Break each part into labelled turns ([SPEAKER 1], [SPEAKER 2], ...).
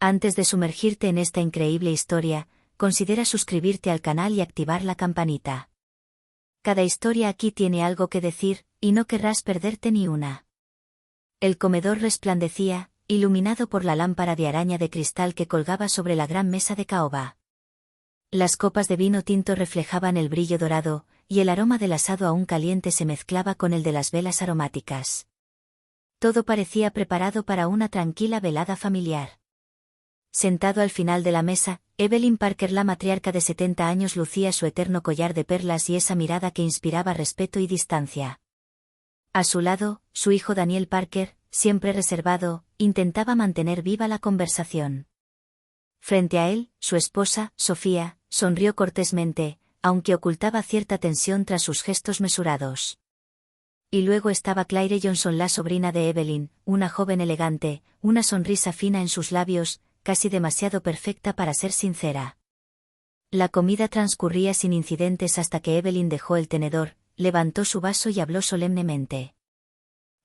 [SPEAKER 1] Antes de sumergirte en esta increíble historia, considera suscribirte al canal y activar la campanita. Cada historia aquí tiene algo que decir, y no querrás perderte ni una. El comedor resplandecía, iluminado por la lámpara de araña de cristal que colgaba sobre la gran mesa de caoba. Las copas de vino tinto reflejaban el brillo dorado, y el aroma del asado aún caliente se mezclaba con el de las velas aromáticas. Todo parecía preparado para una tranquila velada familiar. Sentado al final de la mesa, Evelyn Parker, la matriarca de 70 años, lucía su eterno collar de perlas y esa mirada que inspiraba respeto y distancia. A su lado, su hijo Daniel Parker, siempre reservado, intentaba mantener viva la conversación. Frente a él, su esposa, Sofía, sonrió cortésmente, aunque ocultaba cierta tensión tras sus gestos mesurados. Y luego estaba Claire Johnson, la sobrina de Evelyn, una joven elegante, una sonrisa fina en sus labios, casi demasiado perfecta para ser sincera. La comida transcurría sin incidentes hasta que Evelyn dejó el tenedor, levantó su vaso y habló solemnemente.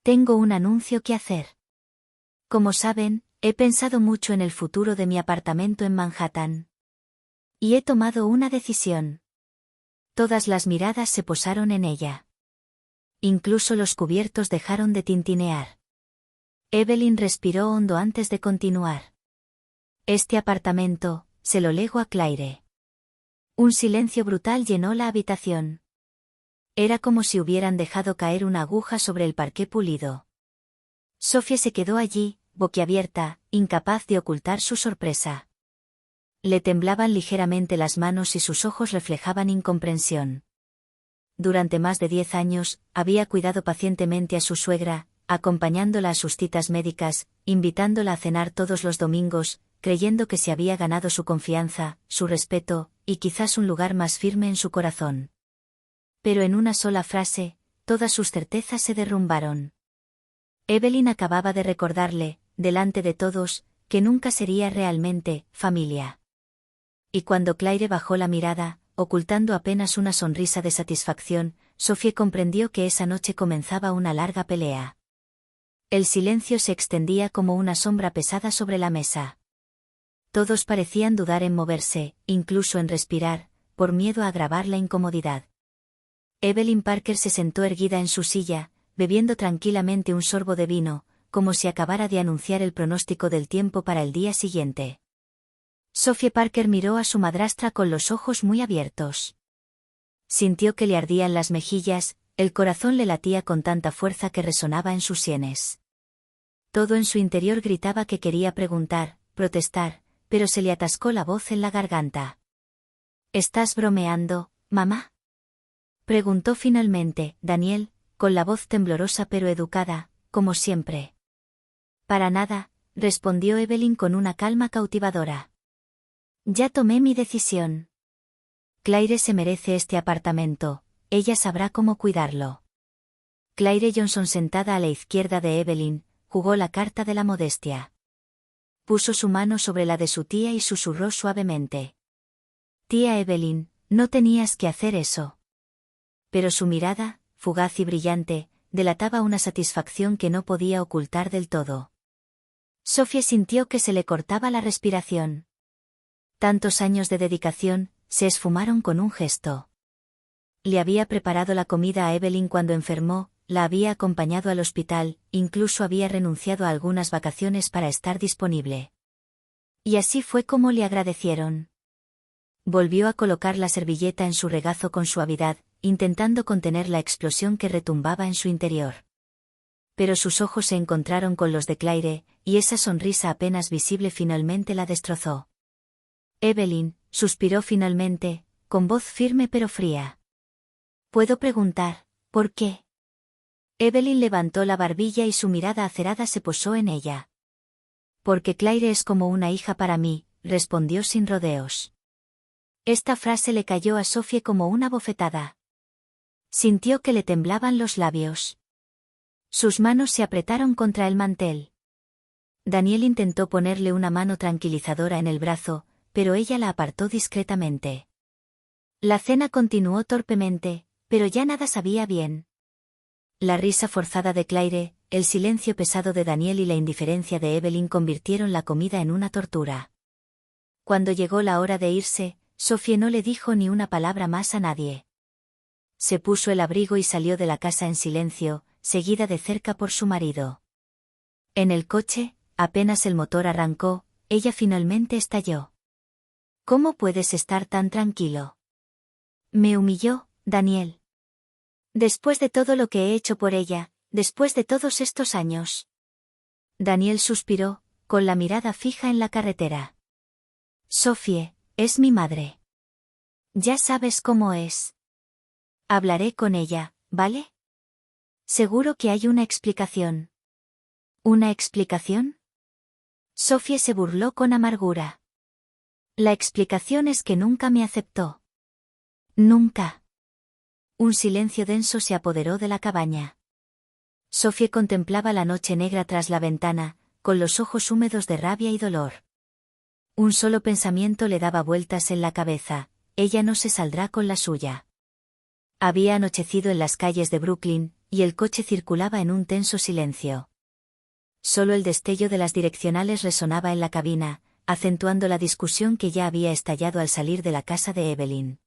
[SPEAKER 1] Tengo un anuncio que hacer. Como saben, he pensado mucho en el futuro de mi apartamento en Manhattan. Y he tomado una decisión. Todas las miradas se posaron en ella. Incluso los cubiertos dejaron de tintinear. Evelyn respiró hondo antes de continuar. Este apartamento, se lo lego a Claire. Un silencio brutal llenó la habitación. Era como si hubieran dejado caer una aguja sobre el parqué pulido. Sofía se quedó allí, boquiabierta, incapaz de ocultar su sorpresa. Le temblaban ligeramente las manos y sus ojos reflejaban incomprensión. Durante más de 10 años, había cuidado pacientemente a su suegra, acompañándola a sus citas médicas, invitándola a cenar todos los domingos, creyendo que se había ganado su confianza, su respeto, y quizás un lugar más firme en su corazón. Pero en una sola frase, todas sus certezas se derrumbaron. Evelyn acababa de recordarle, delante de todos, que nunca sería realmente familia. Y cuando Claire bajó la mirada, ocultando apenas una sonrisa de satisfacción, Sophie comprendió que esa noche comenzaba una larga pelea. El silencio se extendía como una sombra pesada sobre la mesa. Todos parecían dudar en moverse, incluso en respirar, por miedo a agravar la incomodidad. Evelyn Parker se sentó erguida en su silla, bebiendo tranquilamente un sorbo de vino, como si acabara de anunciar el pronóstico del tiempo para el día siguiente. Sophie Parker miró a su madrastra con los ojos muy abiertos. Sintió que le ardían las mejillas, el corazón le latía con tanta fuerza que resonaba en sus sienes. Todo en su interior gritaba que quería preguntar, protestar, pero se le atascó la voz en la garganta. ¿Estás bromeando, mamá? Preguntó finalmente, Daniel, con la voz temblorosa pero educada, como siempre. Para nada, respondió Evelyn con una calma cautivadora. Ya tomé mi decisión. Claire se merece este apartamento, ella sabrá cómo cuidarlo. Claire Johnson, sentada a la izquierda de Evelyn, jugó la carta de la modestia. Puso su mano sobre la de su tía y susurró suavemente. Tía Evelyn, no tenías que hacer eso. Pero su mirada, fugaz y brillante, delataba una satisfacción que no podía ocultar del todo. Sophie sintió que se le cortaba la respiración. Tantos años de dedicación, se esfumaron con un gesto. Le había preparado la comida a Evelyn cuando enfermó, la había acompañado al hospital, incluso había renunciado a algunas vacaciones para estar disponible. Y así fue como le agradecieron. Volvió a colocar la servilleta en su regazo con suavidad, intentando contener la explosión que retumbaba en su interior. Pero sus ojos se encontraron con los de Claire, y esa sonrisa apenas visible finalmente la destrozó. Evelyn, suspiró finalmente, con voz firme pero fría. ¿Puedo preguntar, por qué? Evelyn levantó la barbilla y su mirada acerada se posó en ella. Porque Claire es como una hija para mí, respondió sin rodeos. Esta frase le cayó a Sophie como una bofetada. Sintió que le temblaban los labios. Sus manos se apretaron contra el mantel. Daniel intentó ponerle una mano tranquilizadora en el brazo, pero ella la apartó discretamente. La cena continuó torpemente, pero ya nada sabía bien. La risa forzada de Claire, el silencio pesado de Daniel y la indiferencia de Evelyn convirtieron la comida en una tortura. Cuando llegó la hora de irse, Sophie no le dijo ni una palabra más a nadie. Se puso el abrigo y salió de la casa en silencio, seguida de cerca por su marido. En el coche, apenas el motor arrancó, ella finalmente estalló. ¿Cómo puedes estar tan tranquilo? Me humilló, Daniel. Después de todo lo que he hecho por ella, después de todos estos años. Daniel suspiró, con la mirada fija en la carretera. Sophie, es mi madre. Ya sabes cómo es. Hablaré con ella, ¿vale? Seguro que hay una explicación. ¿Una explicación? Sophie se burló con amargura. La explicación es que nunca me aceptó. Nunca. Un silencio denso se apoderó de la cabaña. Sophie contemplaba la noche negra tras la ventana, con los ojos húmedos de rabia y dolor. Un solo pensamiento le daba vueltas en la cabeza: ella no se saldrá con la suya. Había anochecido en las calles de Brooklyn, y el coche circulaba en un tenso silencio. Solo el destello de las direccionales resonaba en la cabina, acentuando la discusión que ya había estallado al salir de la casa de Evelyn.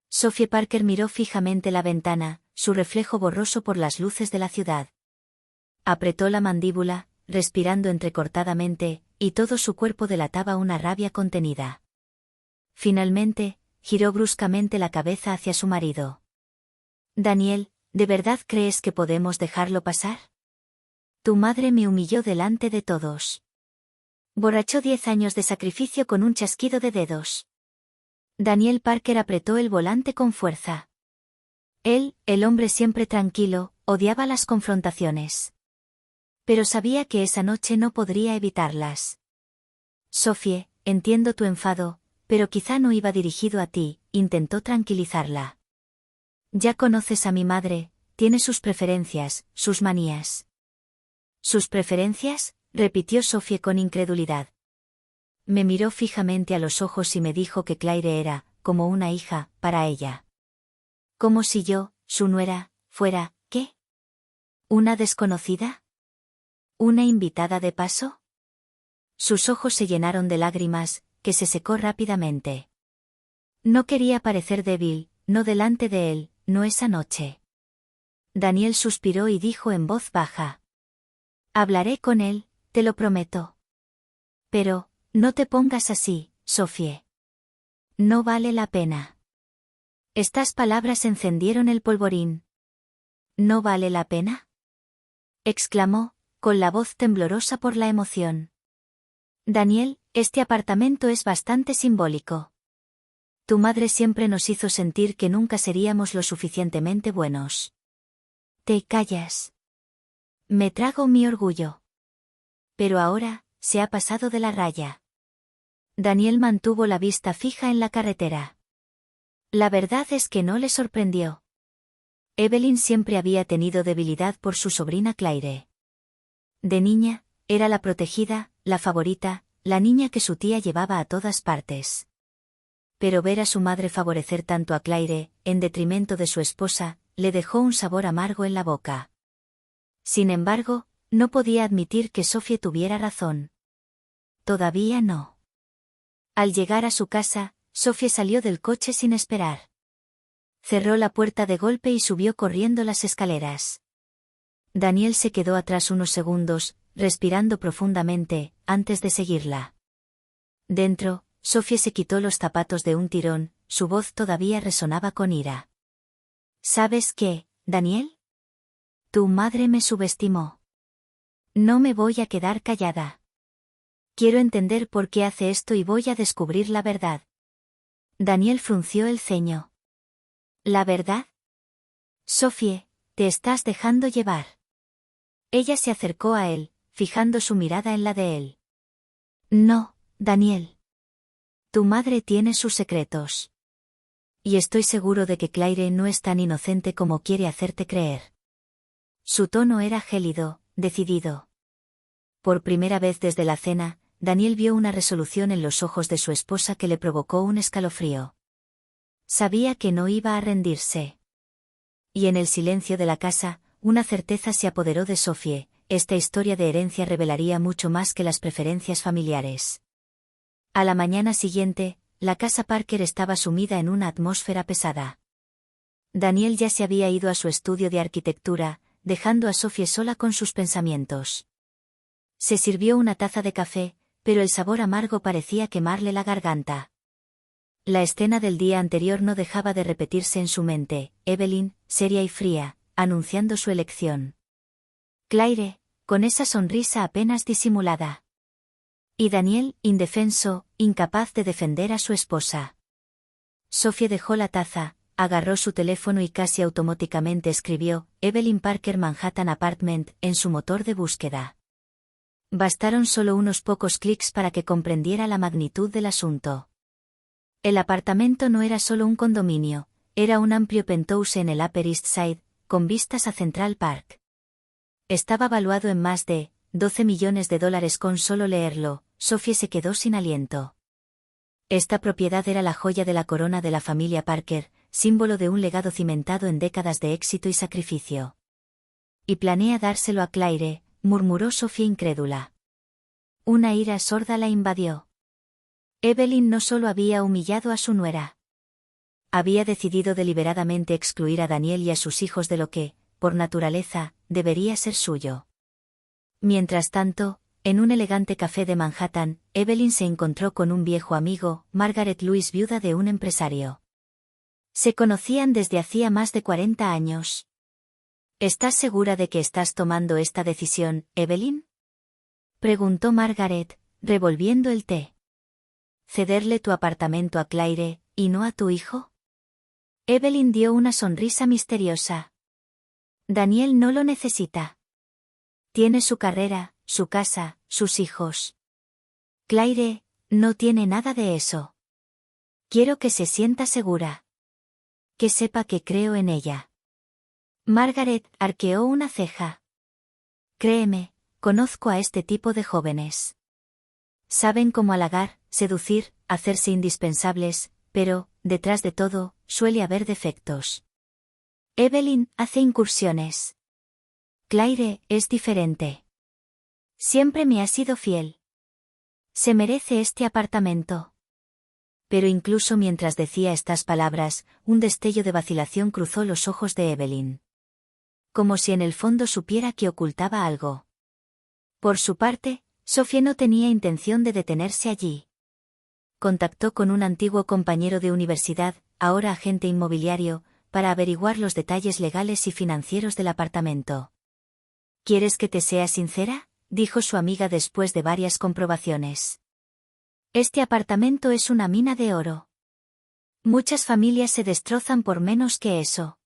[SPEAKER 1] Sophie Parker miró fijamente la ventana, su reflejo borroso por las luces de la ciudad. Apretó la mandíbula, respirando entrecortadamente, y todo su cuerpo delataba una rabia contenida. Finalmente, giró bruscamente la cabeza hacia su marido. Daniel, ¿de verdad crees que podemos dejarlo pasar? Tu madre me humilló delante de todos. Borrachó 10 años de sacrificio con un chasquido de dedos. Daniel Parker apretó el volante con fuerza. Él, el hombre siempre tranquilo, odiaba las confrontaciones. Pero sabía que esa noche no podría evitarlas. Sophie, entiendo tu enfado, pero quizá no iba dirigido a ti, intentó tranquilizarla. Ya conoces a mi madre, tiene sus preferencias, sus manías. ¿Sus preferencias?, repitió Sophie con incredulidad. Me miró fijamente a los ojos y me dijo que Claire era, como una hija, para ella. Como si yo, su nuera, fuera, ¿qué? ¿Una desconocida? ¿Una invitada de paso? Sus ojos se llenaron de lágrimas, que se secó rápidamente. No quería parecer débil, no delante de él, no esa noche. Daniel suspiró y dijo en voz baja. Hablaré con él, te lo prometo. Pero, no te pongas así, Sophie. No vale la pena. Estas palabras encendieron el polvorín. ¿No vale la pena?, exclamó, con la voz temblorosa por la emoción. Daniel, este apartamento es bastante simbólico. Tu madre siempre nos hizo sentir que nunca seríamos lo suficientemente buenos. Te callas. Me trago mi orgullo. Pero ahora, se ha pasado de la raya. Daniel mantuvo la vista fija en la carretera. La verdad es que no le sorprendió. Evelyn siempre había tenido debilidad por su sobrina Claire. De niña, era la protegida, la favorita, la niña que su tía llevaba a todas partes. Pero ver a su madre favorecer tanto a Claire, en detrimento de su esposa, le dejó un sabor amargo en la boca. Sin embargo, no podía admitir que Sophie tuviera razón. Todavía no. Al llegar a su casa, Sophie salió del coche sin esperar. Cerró la puerta de golpe y subió corriendo las escaleras. Daniel se quedó atrás unos segundos, respirando profundamente, antes de seguirla. Dentro, Sophie se quitó los zapatos de un tirón, su voz todavía resonaba con ira. ¿Sabes qué, Daniel? Tu madre me subestimó. No me voy a quedar callada. Quiero entender por qué hace esto y voy a descubrir la verdad. Daniel frunció el ceño. ¿La verdad? Sophie, te estás dejando llevar. Ella se acercó a él, fijando su mirada en la de él. No, Daniel. Tu madre tiene sus secretos. Y estoy seguro de que Claire no es tan inocente como quiere hacerte creer. Su tono era gélido, decidido. Por primera vez desde la cena, Daniel vio una resolución en los ojos de su esposa que le provocó un escalofrío. Sabía que no iba a rendirse. Y en el silencio de la casa, una certeza se apoderó de Sophie: esta historia de herencia revelaría mucho más que las preferencias familiares. A la mañana siguiente, la casa Parker estaba sumida en una atmósfera pesada. Daniel ya se había ido a su estudio de arquitectura, dejando a Sophie sola con sus pensamientos. Se sirvió una taza de café, pero el sabor amargo parecía quemarle la garganta. La escena del día anterior no dejaba de repetirse en su mente: Evelyn, seria y fría, anunciando su elección. Claire, con esa sonrisa apenas disimulada. Y Daniel, indefenso, incapaz de defender a su esposa. Sophie dejó la taza, agarró su teléfono y casi automáticamente escribió: Evelyn Parker Manhattan Apartment, en su motor de búsqueda. Bastaron solo unos pocos clics para que comprendiera la magnitud del asunto. El apartamento no era solo un condominio, era un amplio penthouse en el Upper East Side, con vistas a Central Park. Estaba valuado en más de $12 millones. Con solo leerlo, Sophie se quedó sin aliento. Esta propiedad era la joya de la corona de la familia Parker, símbolo de un legado cimentado en décadas de éxito y sacrificio. Y planea dárselo a Claire, murmuró Sophie incrédula. Una ira sorda la invadió. Evelyn no solo había humillado a su nuera. Había decidido deliberadamente excluir a Daniel y a sus hijos de lo que, por naturaleza, debería ser suyo. Mientras tanto, en un elegante café de Manhattan, Evelyn se encontró con un viejo amigo, Margaret Louise, viuda de un empresario. Se conocían desde hacía más de 40 años. ¿Estás segura de que estás tomando esta decisión, Evelyn?, preguntó Margaret, revolviendo el té. ¿Cederle tu apartamento a Claire, y no a tu hijo? Evelyn dio una sonrisa misteriosa. Daniel no lo necesita. Tiene su carrera, su casa, sus hijos. Claire no tiene nada de eso. Quiero que se sienta segura. Que sepa que creo en ella. Margaret arqueó una ceja. Créeme, conozco a este tipo de jóvenes. Saben cómo halagar, seducir, hacerse indispensables, pero, detrás de todo, suele haber defectos. Evelyn hace incursiones. Claire es diferente. Siempre me ha sido fiel. Se merece este apartamento. Pero incluso mientras decía estas palabras, un destello de vacilación cruzó los ojos de Evelyn. Como si en el fondo supiera que ocultaba algo. Por su parte, Sophie no tenía intención de detenerse allí. Contactó con un antiguo compañero de universidad, ahora agente inmobiliario, para averiguar los detalles legales y financieros del apartamento. ¿Quieres que te sea sincera?, dijo su amiga después de varias comprobaciones. Este apartamento es una mina de oro. Muchas familias se destrozan por menos que eso.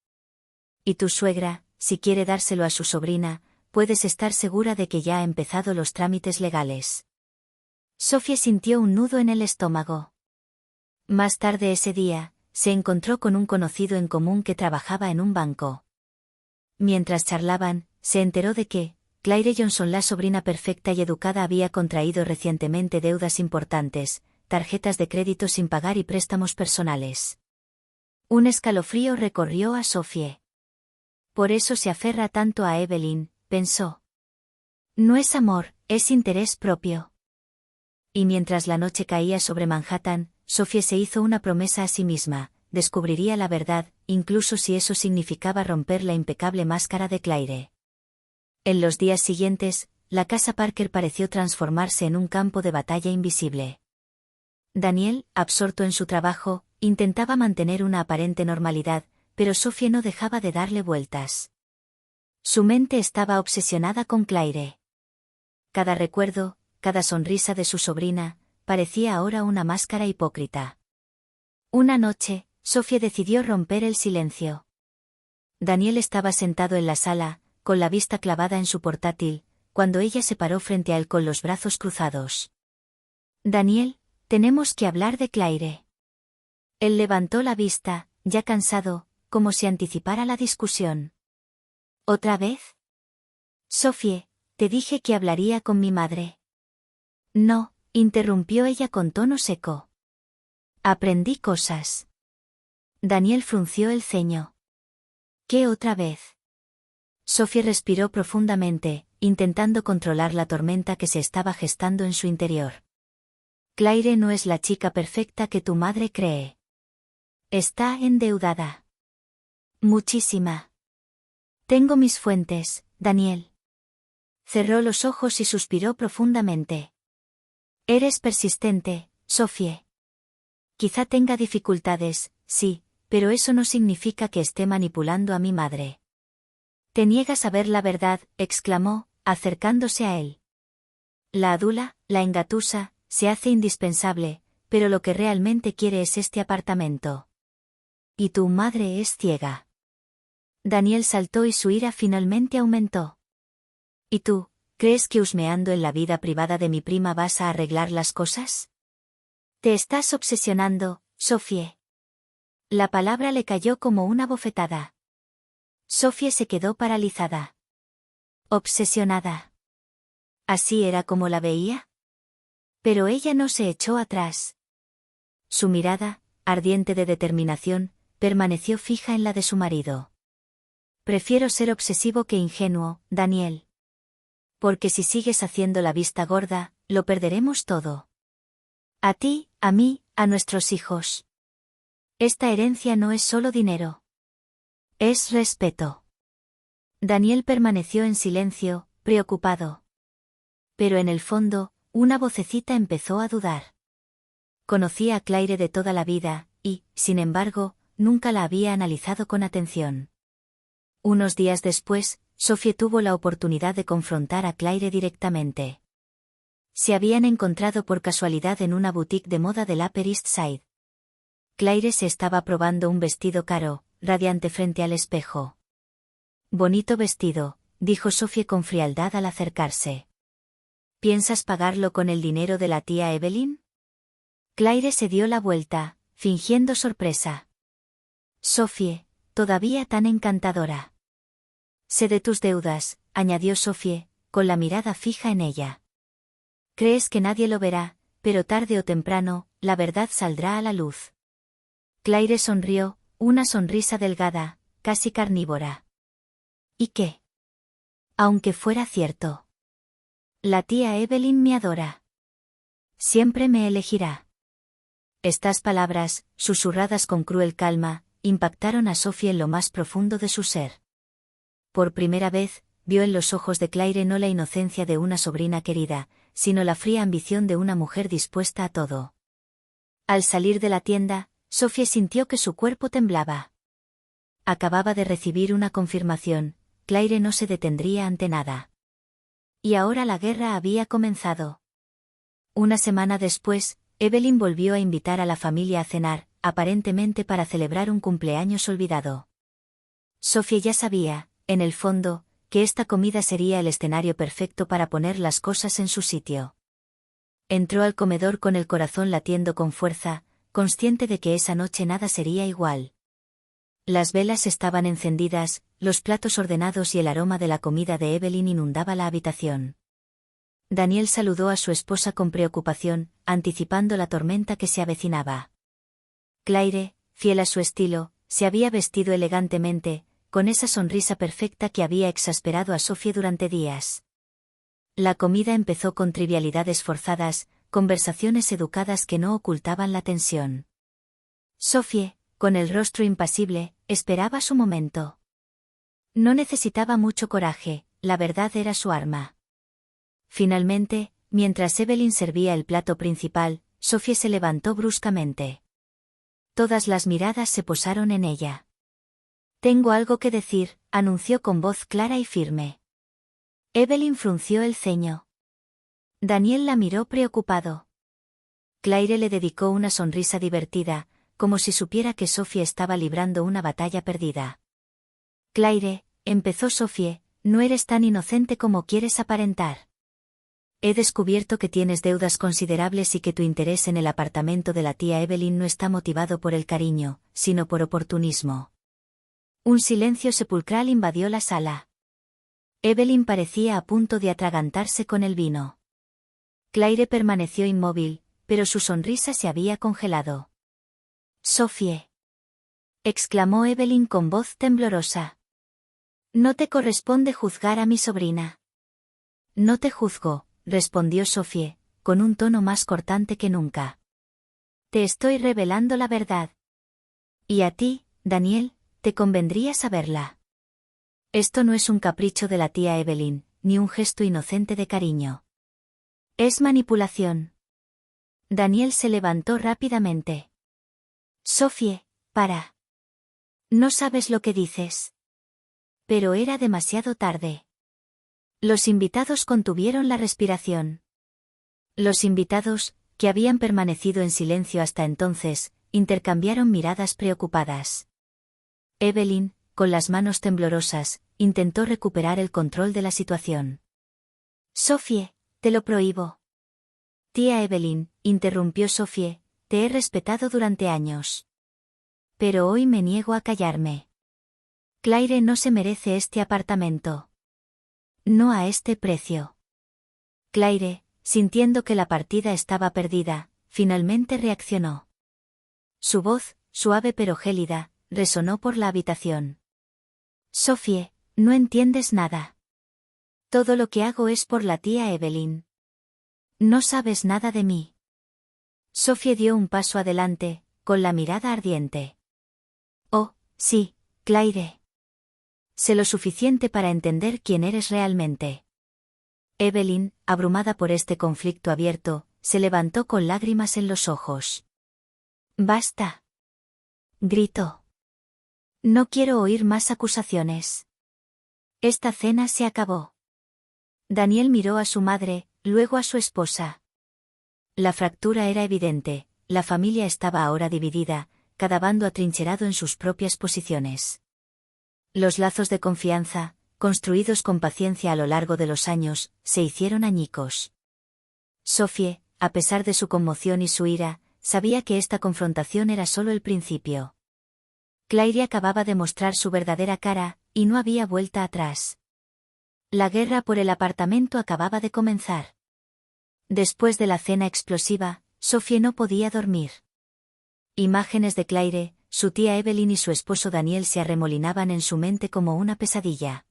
[SPEAKER 1] Y tu suegra, si quiere dárselo a su sobrina, puedes estar segura de que ya ha empezado los trámites legales. Sophie sintió un nudo en el estómago. Más tarde ese día, se encontró con un conocido en común que trabajaba en un banco. Mientras charlaban, se enteró de que Claire Johnson, la sobrina perfecta y educada, había contraído recientemente deudas importantes, tarjetas de crédito sin pagar y préstamos personales. Un escalofrío recorrió a Sophie. Por eso se aferra tanto a Evelyn, pensó. No es amor, es interés propio. Y mientras la noche caía sobre Manhattan, Sophie se hizo una promesa a sí misma: descubriría la verdad, incluso si eso significaba romper la impecable máscara de Claire. En los días siguientes, la casa Parker pareció transformarse en un campo de batalla invisible. Daniel, absorto en su trabajo, intentaba mantener una aparente normalidad, pero Sophie no dejaba de darle vueltas. Su mente estaba obsesionada con Claire. Cada recuerdo, cada sonrisa de su sobrina, parecía ahora una máscara hipócrita. Una noche, Sophie decidió romper el silencio. Daniel estaba sentado en la sala, con la vista clavada en su portátil, cuando ella se paró frente a él con los brazos cruzados. Daniel, tenemos que hablar de Claire. Él levantó la vista, ya cansado, como si anticipara la discusión. ¿Otra vez? Sophie, te dije que hablaría con mi madre. No, interrumpió ella con tono seco. Aprendí cosas. Daniel frunció el ceño. ¿Qué otra vez? Sophie respiró profundamente, intentando controlar la tormenta que se estaba gestando en su interior. Claire no es la chica perfecta que tu madre cree. Está endeudada. Muchísima. Tengo mis fuentes, Daniel. Cerró los ojos y suspiró profundamente. Eres persistente, Sophie. Quizá tenga dificultades, sí, pero eso no significa que esté manipulando a mi madre. Te niegas a ver la verdad, exclamó, acercándose a él. La adula, la engatusa, se hace indispensable, pero lo que realmente quiere es este apartamento. Y tu madre es ciega. Daniel saltó y su ira finalmente aumentó. ¿Y tú, crees que husmeando en la vida privada de mi prima vas a arreglar las cosas? Te estás obsesionando, Sophie. La palabra le cayó como una bofetada. Sophie se quedó paralizada. Obsesionada. ¿Así era como la veía? Pero ella no se echó atrás. Su mirada, ardiente de determinación, permaneció fija en la de su marido. Prefiero ser obsesivo que ingenuo, Daniel. Porque si sigues haciendo la vista gorda, lo perderemos todo. A ti, a mí, a nuestros hijos. Esta herencia no es solo dinero. Es respeto. Daniel permaneció en silencio, preocupado. Pero en el fondo, una vocecita empezó a dudar. Conocía a Claire de toda la vida, y, sin embargo, nunca la había analizado con atención. Unos días después, Sophie tuvo la oportunidad de confrontar a Claire directamente. Se habían encontrado por casualidad en una boutique de moda del Upper East Side. Claire se estaba probando un vestido caro, radiante frente al espejo. Bonito vestido, dijo Sophie con frialdad al acercarse. ¿Piensas pagarlo con el dinero de la tía Evelyn? Claire se dio la vuelta, fingiendo sorpresa. Sophie, todavía tan encantadora. Sé de tus deudas, añadió Sophie, con la mirada fija en ella. Crees que nadie lo verá, pero tarde o temprano, la verdad saldrá a la luz. Claire sonrió, una sonrisa delgada, casi carnívora. ¿Y qué? Aunque fuera cierto. La tía Evelyn me adora. Siempre me elegirá. Estas palabras, susurradas con cruel calma, impactaron a Sophie en lo más profundo de su ser. Por primera vez, vio en los ojos de Claire no la inocencia de una sobrina querida, sino la fría ambición de una mujer dispuesta a todo. Al salir de la tienda, Sophie sintió que su cuerpo temblaba. Acababa de recibir una confirmación, Claire no se detendría ante nada. Y ahora la guerra había comenzado. Una semana después, Evelyn volvió a invitar a la familia a cenar, aparentemente para celebrar un cumpleaños olvidado. Sophie ya sabía, en el fondo, que esta comida sería el escenario perfecto para poner las cosas en su sitio. Entró al comedor con el corazón latiendo con fuerza, consciente de que esa noche nada sería igual. Las velas estaban encendidas, los platos ordenados y el aroma de la comida de Evelyn inundaba la habitación. Daniel saludó a su esposa con preocupación, anticipando la tormenta que se avecinaba. Claire, fiel a su estilo, se había vestido elegantemente, con esa sonrisa perfecta que había exasperado a Sophie durante días. La comida empezó con trivialidades forzadas, conversaciones educadas que no ocultaban la tensión. Sophie, con el rostro impasible, esperaba su momento. No necesitaba mucho coraje, la verdad era su arma. Finalmente, mientras Evelyn servía el plato principal, Sophie se levantó bruscamente. Todas las miradas se posaron en ella. Tengo algo que decir, anunció con voz clara y firme. Evelyn frunció el ceño. Daniel la miró preocupado. Claire le dedicó una sonrisa divertida, como si supiera que Sophie estaba librando una batalla perdida. Claire, empezó Sophie, no eres tan inocente como quieres aparentar. He descubierto que tienes deudas considerables y que tu interés en el apartamento de la tía Evelyn no está motivado por el cariño, sino por oportunismo. Un silencio sepulcral invadió la sala. Evelyn parecía a punto de atragantarse con el vino. Claire permaneció inmóvil, pero su sonrisa se había congelado. «Sophie», exclamó Evelyn con voz temblorosa. No te corresponde juzgar a mi sobrina. No te juzgo, respondió Sophie, con un tono más cortante que nunca. Te estoy revelando la verdad. Y a ti, Daniel, te convendría saberla. Esto no es un capricho de la tía Evelyn, ni un gesto inocente de cariño. Es manipulación. Daniel se levantó rápidamente. Sophie, para. No sabes lo que dices. Pero era demasiado tarde. Los invitados contuvieron la respiración. Los invitados, que habían permanecido en silencio hasta entonces, intercambiaron miradas preocupadas. Evelyn, con las manos temblorosas, intentó recuperar el control de la situación. Sophie, te lo prohíbo. Tía Evelyn, interrumpió Sophie, te he respetado durante años. Pero hoy me niego a callarme. Claire no se merece este apartamento. No a este precio. Claire, sintiendo que la partida estaba perdida, finalmente reaccionó. Su voz, suave pero gélida, resonó por la habitación. Sophie, no entiendes nada. Todo lo que hago es por la tía Evelyn. No sabes nada de mí. Sophie dio un paso adelante, con la mirada ardiente. Oh, sí, Claire. Sé lo suficiente para entender quién eres realmente. Evelyn, abrumada por este conflicto abierto, se levantó con lágrimas en los ojos. Basta. Gritó. No quiero oír más acusaciones. Esta cena se acabó. Daniel miró a su madre, luego a su esposa. La fractura era evidente, la familia estaba ahora dividida, cada bando atrincherado en sus propias posiciones. Los lazos de confianza, construidos con paciencia a lo largo de los años, se hicieron añicos. Sophie, a pesar de su conmoción y su ira, sabía que esta confrontación era solo el principio. Claire acababa de mostrar su verdadera cara, y no había vuelta atrás. La guerra por el apartamento acababa de comenzar. Después de la cena explosiva, Sophie no podía dormir. Imágenes de Claire, su tía Evelyn y su esposo Daniel se arremolinaban en su mente como una pesadilla.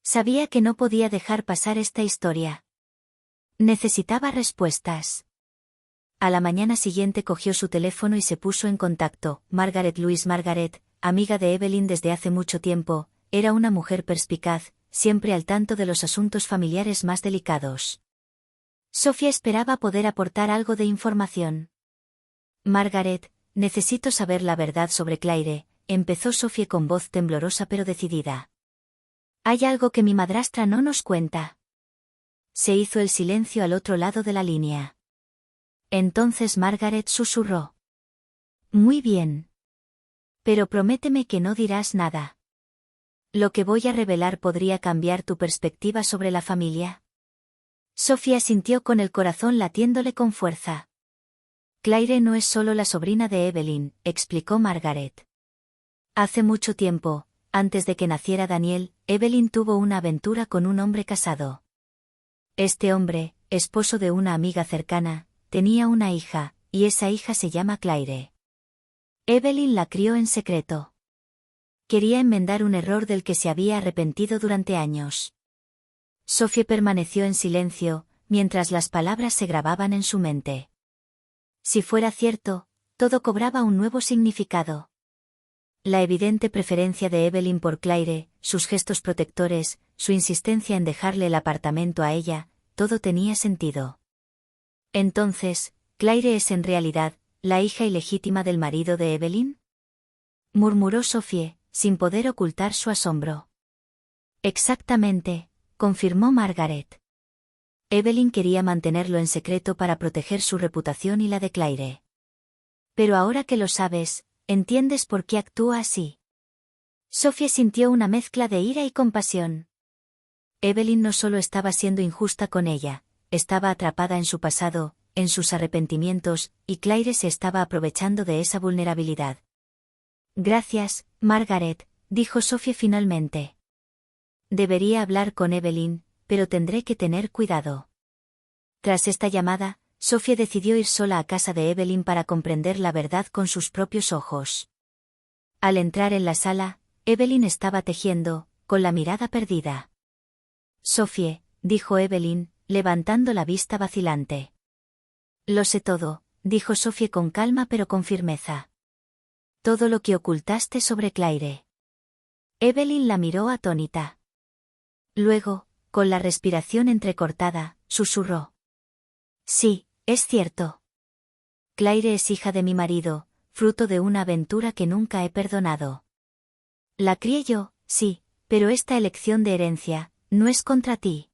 [SPEAKER 1] Sabía que no podía dejar pasar esta historia. Necesitaba respuestas. A la mañana siguiente cogió su teléfono y se puso en contacto. Margaret Louise Margaret, amiga de Evelyn desde hace mucho tiempo, era una mujer perspicaz, siempre al tanto de los asuntos familiares más delicados. Sophie esperaba poder aportar algo de información. Margaret, necesito saber la verdad sobre Claire, empezó Sophie con voz temblorosa pero decidida. Hay algo que mi madrastra no nos cuenta. Se hizo el silencio al otro lado de la línea. Entonces Margaret susurró. Muy bien. Pero prométeme que no dirás nada. Lo que voy a revelar podría cambiar tu perspectiva sobre la familia. Sophie sintió con el corazón latiéndole con fuerza. Claire no es solo la sobrina de Evelyn, explicó Margaret. Hace mucho tiempo, antes de que naciera Daniel, Evelyn tuvo una aventura con un hombre casado. Este hombre, esposo de una amiga cercana, tenía una hija, y esa hija se llama Claire. Evelyn la crió en secreto. Quería enmendar un error del que se había arrepentido durante años. Sophie permaneció en silencio, mientras las palabras se grababan en su mente. Si fuera cierto, todo cobraba un nuevo significado. La evidente preferencia de Evelyn por Claire, sus gestos protectores, su insistencia en dejarle el apartamento a ella, todo tenía sentido. Entonces, ¿Claire es en realidad la hija ilegítima del marido de Evelyn? Murmuró Sophie, sin poder ocultar su asombro. Exactamente, confirmó Margaret. Evelyn quería mantenerlo en secreto para proteger su reputación y la de Claire. Pero ahora que lo sabes, ¿entiendes por qué actúa así? Sophie sintió una mezcla de ira y compasión. Evelyn no solo estaba siendo injusta con ella, estaba atrapada en su pasado, en sus arrepentimientos, y Claire se estaba aprovechando de esa vulnerabilidad. Gracias, Margaret, dijo Sophie finalmente. Debería hablar con Evelyn, pero tendré que tener cuidado. Tras esta llamada, Sophie decidió ir sola a casa de Evelyn para comprender la verdad con sus propios ojos. Al entrar en la sala, Evelyn estaba tejiendo, con la mirada perdida. Sophie, dijo Evelyn, levantando la vista vacilante. Lo sé todo, dijo Sophie con calma pero con firmeza. Todo lo que ocultaste sobre Claire. Evelyn la miró atónita. Luego, con la respiración entrecortada, susurró. Sí, es cierto. Claire es hija de mi marido, fruto de una aventura que nunca he perdonado. La crié yo, sí, pero esta elección de herencia, no es contra ti.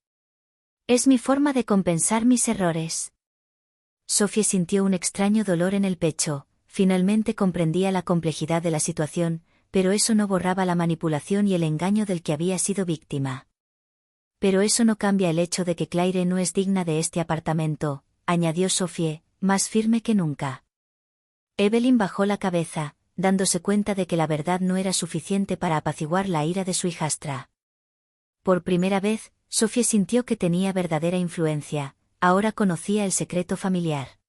[SPEAKER 1] Es mi forma de compensar mis errores. Sophie sintió un extraño dolor en el pecho, finalmente comprendía la complejidad de la situación, pero eso no borraba la manipulación y el engaño del que había sido víctima. Pero eso no cambia el hecho de que Claire no es digna de este apartamento, añadió Sophie, más firme que nunca. Evelyn bajó la cabeza, dándose cuenta de que la verdad no era suficiente para apaciguar la ira de su hijastra. Por primera vez, Sophie sintió que tenía verdadera influencia, ahora conocía el secreto familiar.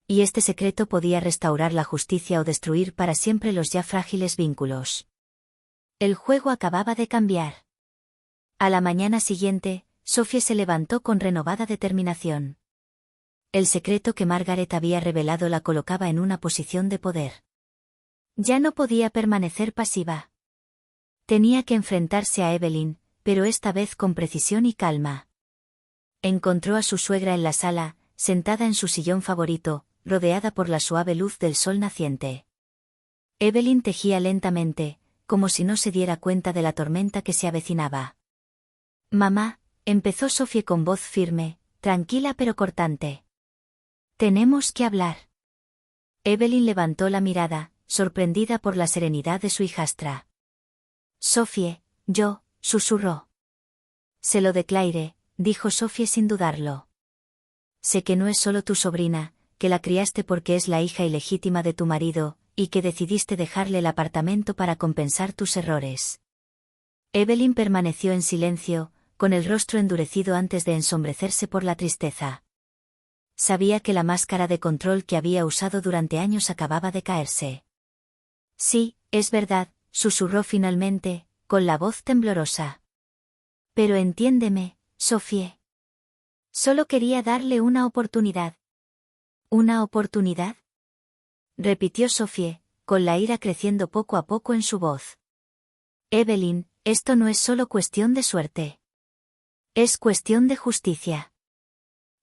[SPEAKER 1] Y este secreto podía restaurar la justicia o destruir para siempre los ya frágiles vínculos. El juego acababa de cambiar. A la mañana siguiente, Sophie se levantó con renovada determinación. El secreto que Margaret había revelado la colocaba en una posición de poder. Ya no podía permanecer pasiva. Tenía que enfrentarse a Evelyn, pero esta vez con precisión y calma. Encontró a su suegra en la sala, sentada en su sillón favorito, rodeada por la suave luz del sol naciente. Evelyn tejía lentamente, como si no se diera cuenta de la tormenta que se avecinaba. Mamá, empezó Sophie con voz firme, tranquila pero cortante. Tenemos que hablar. Evelyn levantó la mirada, sorprendida por la serenidad de su hijastra. Sophie, susurró. Se lo de Claire, dijo Sophie sin dudarlo. Sé que no es solo tu sobrina, que la criaste porque es la hija ilegítima de tu marido, y que decidiste dejarle el apartamento para compensar tus errores. Evelyn permaneció en silencio, con el rostro endurecido antes de ensombrecerse por la tristeza. Sabía que la máscara de control que había usado durante años acababa de caerse. Sí, es verdad, susurró finalmente, con la voz temblorosa. Pero entiéndeme, Sophie. Solo quería darle una oportunidad. ¿Una oportunidad? Repitió Sophie, con la ira creciendo poco a poco en su voz. Evelyn, esto no es solo cuestión de suerte. Es cuestión de justicia.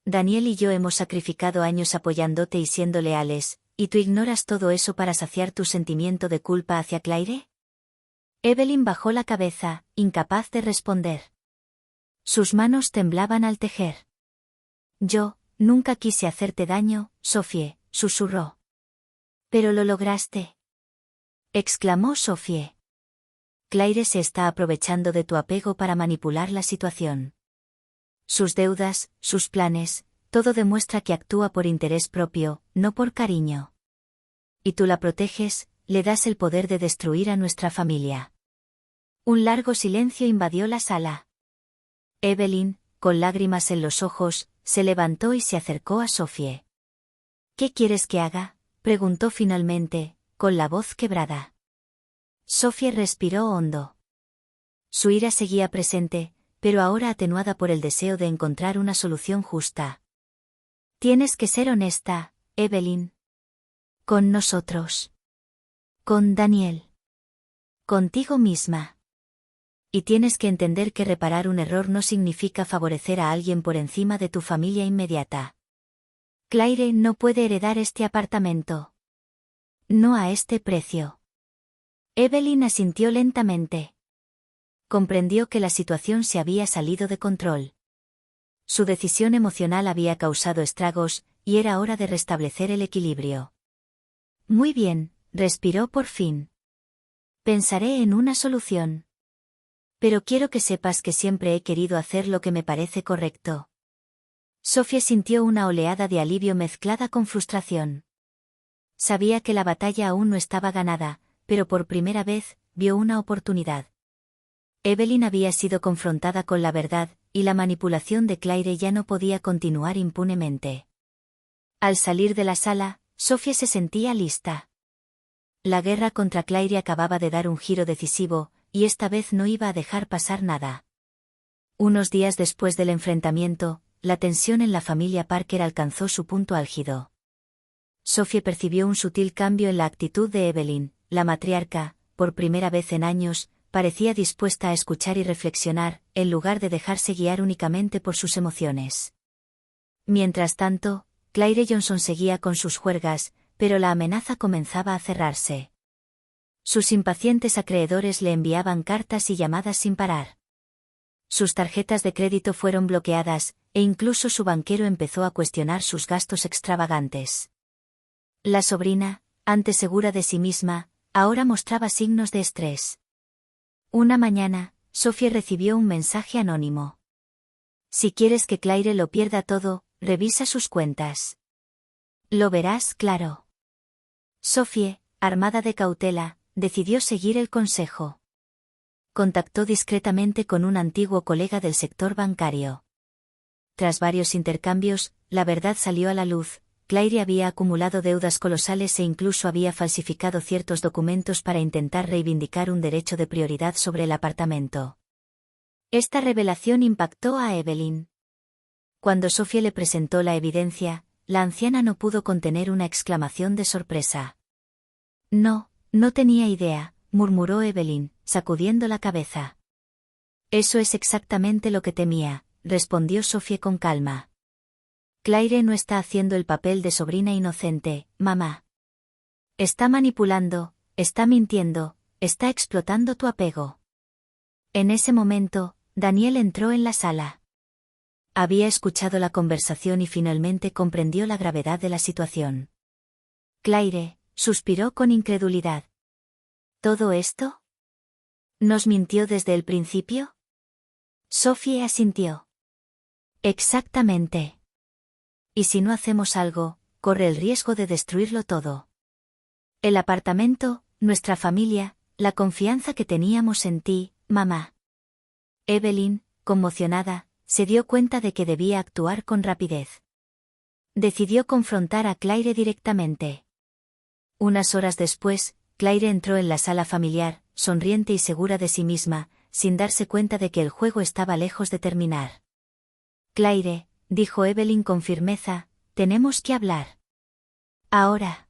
[SPEAKER 1] Daniel y yo hemos sacrificado años apoyándote y siendo leales, ¿y tú ignoras todo eso para saciar tu sentimiento de culpa hacia Claire? Evelyn bajó la cabeza, incapaz de responder. Sus manos temblaban al tejer. Yo, nunca quise hacerte daño, Sophie, susurró. Pero lo lograste. Exclamó Sophie. Claire se está aprovechando de tu apego para manipular la situación. Sus deudas, sus planes, todo demuestra que actúa por interés propio, no por cariño. Y tú la proteges, le das el poder de destruir a nuestra familia. Un largo silencio invadió la sala. Evelyn, con lágrimas en los ojos, se levantó y se acercó a Sophie. ¿Qué quieres que haga?, preguntó finalmente, con la voz quebrada. Sophie respiró hondo. Su ira seguía presente, pero ahora atenuada por el deseo de encontrar una solución justa. Tienes que ser honesta, Evelyn. Con nosotros. Con Daniel. Contigo misma. Y tienes que entender que reparar un error no significa favorecer a alguien por encima de tu familia inmediata. Claire no puede heredar este apartamento. No a este precio. Evelyn asintió lentamente. Comprendió que la situación se había salido de control. Su decisión emocional había causado estragos, y era hora de restablecer el equilibrio. Muy bien, respiró por fin. Pensaré en una solución. Pero quiero que sepas que siempre he querido hacer lo que me parece correcto. Sophie sintió una oleada de alivio mezclada con frustración. Sabía que la batalla aún no estaba ganada, pero por primera vez, vio una oportunidad. Evelyn había sido confrontada con la verdad, y la manipulación de Claire ya no podía continuar impunemente. Al salir de la sala, Sophie se sentía lista. La guerra contra Claire acababa de dar un giro decisivo, y esta vez no iba a dejar pasar nada. Unos días después del enfrentamiento, la tensión en la familia Parker alcanzó su punto álgido. Sophie percibió un sutil cambio en la actitud de Evelyn. La matriarca, por primera vez en años, parecía dispuesta a escuchar y reflexionar, en lugar de dejarse guiar únicamente por sus emociones. Mientras tanto, Claire Johnson seguía con sus juergas, pero la amenaza comenzaba a cerrarse. Sus impacientes acreedores le enviaban cartas y llamadas sin parar. Sus tarjetas de crédito fueron bloqueadas, e incluso su banquero empezó a cuestionar sus gastos extravagantes. La sobrina, antes segura de sí misma, ahora mostraba signos de estrés. Una mañana, Sophie recibió un mensaje anónimo. Si quieres que Claire lo pierda todo, revisa sus cuentas. Lo verás claro. Sophie, armada de cautela, decidió seguir el consejo. Contactó discretamente con un antiguo colega del sector bancario. Tras varios intercambios, la verdad salió a la luz. Claire había acumulado deudas colosales e incluso había falsificado ciertos documentos para intentar reivindicar un derecho de prioridad sobre el apartamento. Esta revelación impactó a Evelyn. Cuando Sophie le presentó la evidencia, la anciana no pudo contener una exclamación de sorpresa. No tenía idea, murmuró Evelyn, sacudiendo la cabeza. Eso es exactamente lo que temía, respondió Sophie con calma. Claire no está haciendo el papel de sobrina inocente, mamá. Está manipulando, está mintiendo, está explotando tu apego. En ese momento, Daniel entró en la sala. Había escuchado la conversación y finalmente comprendió la gravedad de la situación. Claire, suspiró con incredulidad. ¿Todo esto? ¿Nos mintió desde el principio? Sophie asintió. Exactamente. Y si no hacemos algo, corre el riesgo de destruirlo todo. El apartamento, nuestra familia, la confianza que teníamos en ti, mamá. Evelyn, conmocionada, se dio cuenta de que debía actuar con rapidez. Decidió confrontar a Claire directamente. Unas horas después, Claire entró en la sala familiar, sonriente y segura de sí misma, sin darse cuenta de que el juego estaba lejos de terminar. Claire, dijo Evelyn con firmeza, tenemos que hablar. Ahora.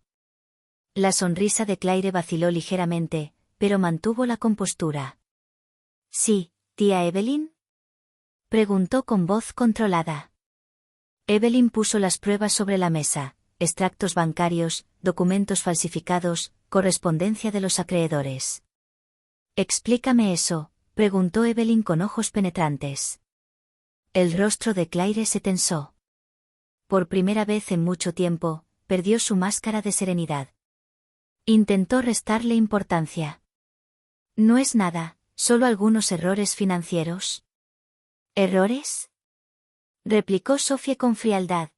[SPEAKER 1] La sonrisa de Claire vaciló ligeramente, pero mantuvo la compostura. Sí, tía Evelyn. Preguntó con voz controlada. Evelyn puso las pruebas sobre la mesa, extractos bancarios, documentos falsificados, correspondencia de los acreedores. Explícame eso, preguntó Evelyn con ojos penetrantes. El rostro de Claire se tensó. Por primera vez en mucho tiempo, perdió su máscara de serenidad. Intentó restarle importancia. No es nada, solo algunos errores financieros. ¿Errores? Replicó Sophie con frialdad.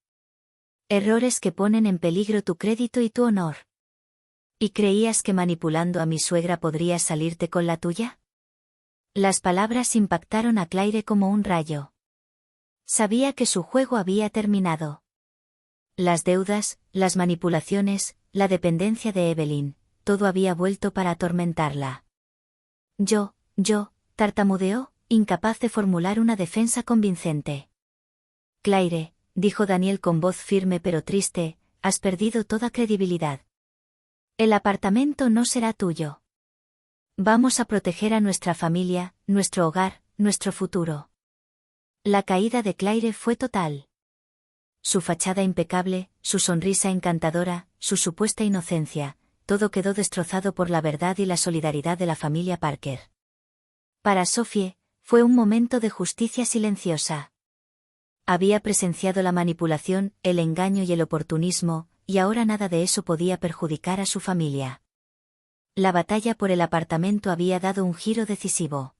[SPEAKER 1] Errores que ponen en peligro tu crédito y tu honor. ¿Y creías que manipulando a mi suegra podrías salirte con la tuya? Las palabras impactaron a Claire como un rayo. Sabía que su juego había terminado. Las deudas, las manipulaciones, la dependencia de Evelyn, todo había vuelto para atormentarla. Yo, tartamudeó, incapaz de formular una defensa convincente. Claire, dijo Daniel con voz firme pero triste, has perdido toda credibilidad. El apartamento no será tuyo. Vamos a proteger a nuestra familia, nuestro hogar, nuestro futuro. La caída de Claire fue total. Su fachada impecable, su sonrisa encantadora, su supuesta inocencia, todo quedó destrozado por la verdad y la solidaridad de la familia Parker. Para Sophie, fue un momento de justicia silenciosa. Había presenciado la manipulación, el engaño y el oportunismo, y ahora nada de eso podía perjudicar a su familia. La batalla por el apartamento había dado un giro decisivo.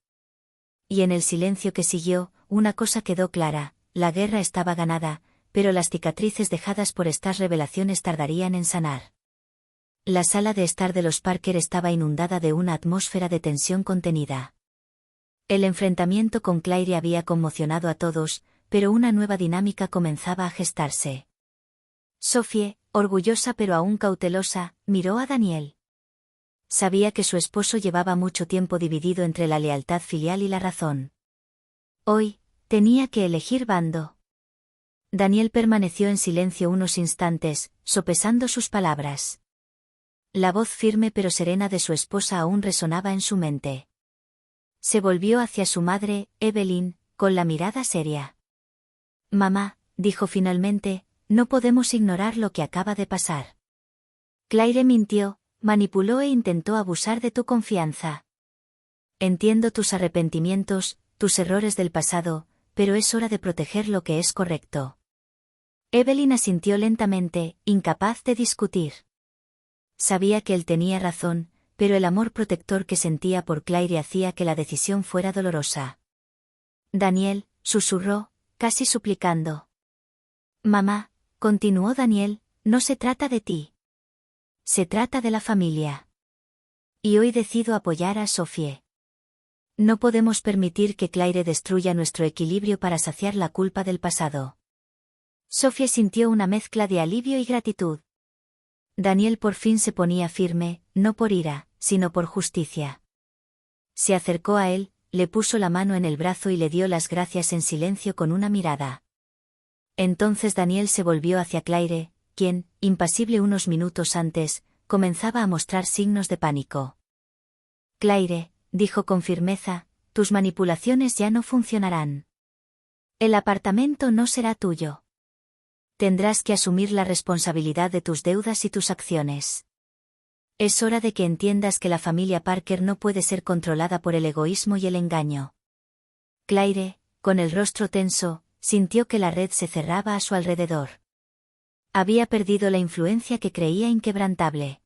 [SPEAKER 1] Y en el silencio que siguió, una cosa quedó clara, la guerra estaba ganada, pero las cicatrices dejadas por estas revelaciones tardarían en sanar. La sala de estar de los Parker estaba inundada de una atmósfera de tensión contenida. El enfrentamiento con Claire había conmocionado a todos, pero una nueva dinámica comenzaba a gestarse. Sophie, orgullosa pero aún cautelosa, miró a Daniel. Sabía que su esposo llevaba mucho tiempo dividido entre la lealtad filial y la razón. Hoy, tenía que elegir bando. Daniel permaneció en silencio unos instantes, sopesando sus palabras. La voz firme pero serena de su esposa aún resonaba en su mente. Se volvió hacia su madre, Evelyn, con la mirada seria. Mamá, dijo finalmente, no podemos ignorar lo que acaba de pasar. Claire mintió, manipuló e intentó abusar de tu confianza. Entiendo tus arrepentimientos, tus errores del pasado, pero es hora de proteger lo que es correcto. Evelyn asintió lentamente, incapaz de discutir. Sabía que él tenía razón, pero el amor protector que sentía por Claire hacía que la decisión fuera dolorosa. Daniel, susurró, casi suplicando. Mamá, continuó Daniel, no se trata de ti. Se trata de la familia. Y hoy decido apoyar a Sophie. No podemos permitir que Claire destruya nuestro equilibrio para saciar la culpa del pasado. Sophie sintió una mezcla de alivio y gratitud. Daniel por fin se ponía firme, no por ira, sino por justicia. Se acercó a él, le puso la mano en el brazo y le dio las gracias en silencio con una mirada. Entonces Daniel se volvió hacia Claire, quien, impasible unos minutos antes, comenzaba a mostrar signos de pánico. Claire, dijo con firmeza, tus manipulaciones ya no funcionarán. El apartamento no será tuyo. Tendrás que asumir la responsabilidad de tus deudas y tus acciones. Es hora de que entiendas que la familia Parker no puede ser controlada por el egoísmo y el engaño. Claire, con el rostro tenso, sintió que la red se cerraba a su alrededor. Había perdido la influencia que creía inquebrantable.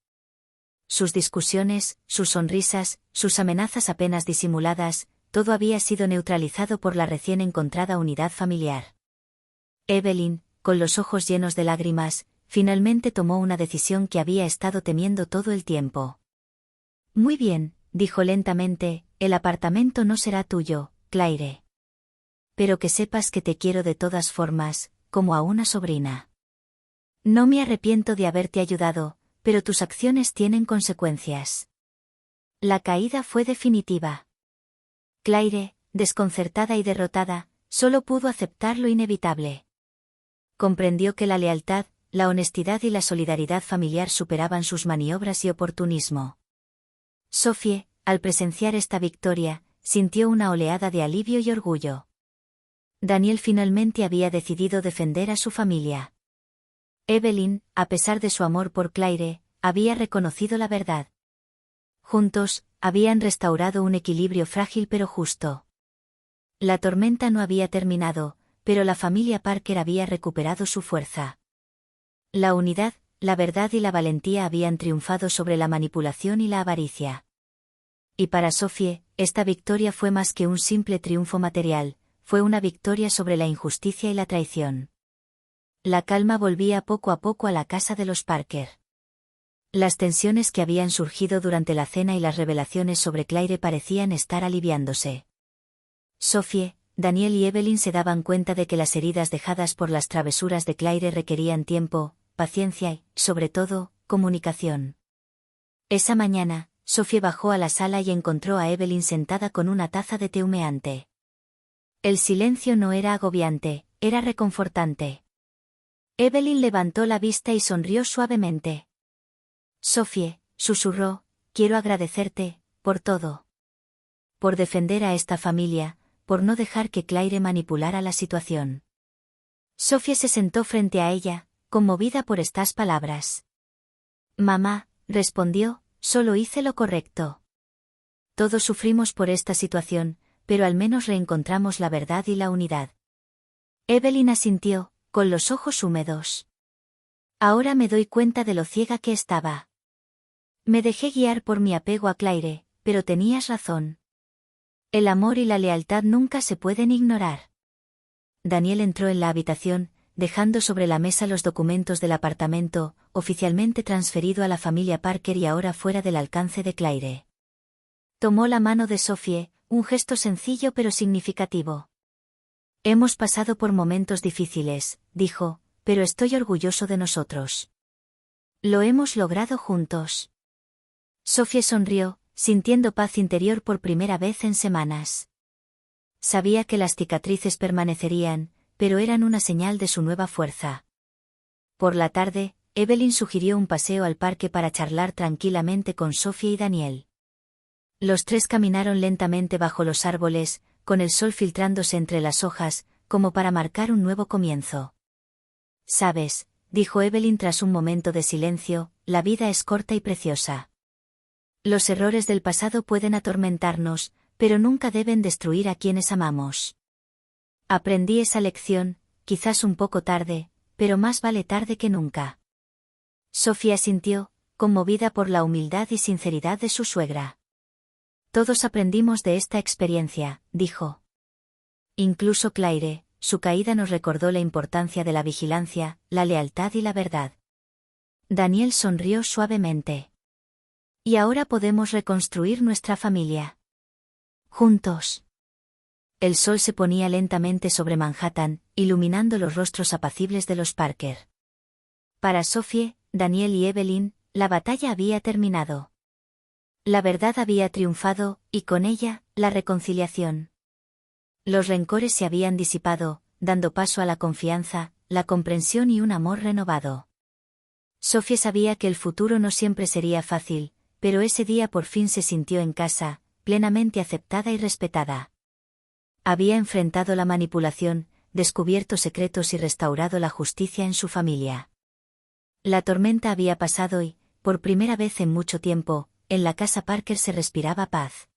[SPEAKER 1] Sus discusiones, sus sonrisas, sus amenazas apenas disimuladas, todo había sido neutralizado por la recién encontrada unidad familiar. Evelyn, con los ojos llenos de lágrimas, finalmente tomó una decisión que había estado temiendo todo el tiempo. Muy bien, dijo lentamente, el apartamento no será tuyo, Claire. Pero que sepas que te quiero de todas formas, como a una sobrina. No me arrepiento de haberte ayudado, pero tus acciones tienen consecuencias. La caída fue definitiva. Claire, desconcertada y derrotada, solo pudo aceptar lo inevitable. Comprendió que la lealtad, la honestidad y la solidaridad familiar superaban sus maniobras y oportunismo. Sophie, al presenciar esta victoria, sintió una oleada de alivio y orgullo. Daniel finalmente había decidido defender a su familia. Evelyn, a pesar de su amor por Claire, había reconocido la verdad. Juntos, habían restaurado un equilibrio frágil pero justo. La tormenta no había terminado, pero la familia Parker había recuperado su fuerza. La unidad, la verdad y la valentía habían triunfado sobre la manipulación y la avaricia. Y para Sophie, esta victoria fue más que un simple triunfo material, fue una victoria sobre la injusticia y la traición. La calma volvía poco a poco a la casa de los Parker. Las tensiones que habían surgido durante la cena y las revelaciones sobre Claire parecían estar aliviándose. Sophie, Daniel y Evelyn se daban cuenta de que las heridas dejadas por las travesuras de Claire requerían tiempo, paciencia y, sobre todo, comunicación. Esa mañana, Sophie bajó a la sala y encontró a Evelyn sentada con una taza de té humeante. El silencio no era agobiante, era reconfortante. Evelyn levantó la vista y sonrió suavemente. Sophie, susurró, quiero agradecerte, por todo. Por defender a esta familia, por no dejar que Claire manipulara la situación. Sophie se sentó frente a ella, conmovida por estas palabras. Mamá, respondió, solo hice lo correcto. Todos sufrimos por esta situación, pero al menos reencontramos la verdad y la unidad. Evelyn asintió, con los ojos húmedos. Ahora me doy cuenta de lo ciega que estaba. Me dejé guiar por mi apego a Claire, pero tenías razón. El amor y la lealtad nunca se pueden ignorar. Daniel entró en la habitación, dejando sobre la mesa los documentos del apartamento, oficialmente transferido a la familia Parker y ahora fuera del alcance de Claire. Tomó la mano de Sophie, un gesto sencillo pero significativo. Hemos pasado por momentos difíciles, dijo, pero estoy orgulloso de nosotros. Lo hemos logrado juntos. Sophie sonrió, sintiendo paz interior por primera vez en semanas. Sabía que las cicatrices permanecerían, pero eran una señal de su nueva fuerza. Por la tarde, Evelyn sugirió un paseo al parque para charlar tranquilamente con Sophie y Daniel. Los tres caminaron lentamente bajo los árboles, con el sol filtrándose entre las hojas, como para marcar un nuevo comienzo. «Sabes», dijo Evelyn tras un momento de silencio, «la vida es corta y preciosa. Los errores del pasado pueden atormentarnos, pero nunca deben destruir a quienes amamos. Aprendí esa lección, quizás un poco tarde, pero más vale tarde que nunca». Sofía asintió, conmovida por la humildad y sinceridad de su suegra. «Todos aprendimos de esta experiencia», dijo. «Incluso Claire, su caída nos recordó la importancia de la vigilancia, la lealtad y la verdad». Daniel sonrió suavemente. «Y ahora podemos reconstruir nuestra familia. Juntos». El sol se ponía lentamente sobre Manhattan, iluminando los rostros apacibles de los Parker. Para Sophie, Daniel y Evelyn, la batalla había terminado. La verdad había triunfado, y con ella, la reconciliación. Los rencores se habían disipado, dando paso a la confianza, la comprensión y un amor renovado. Sophie sabía que el futuro no siempre sería fácil, pero ese día por fin se sintió en casa, plenamente aceptada y respetada. Había enfrentado la manipulación, descubierto secretos y restaurado la justicia en su familia. La tormenta había pasado y, por primera vez en mucho tiempo, en la casa Parker se respiraba paz.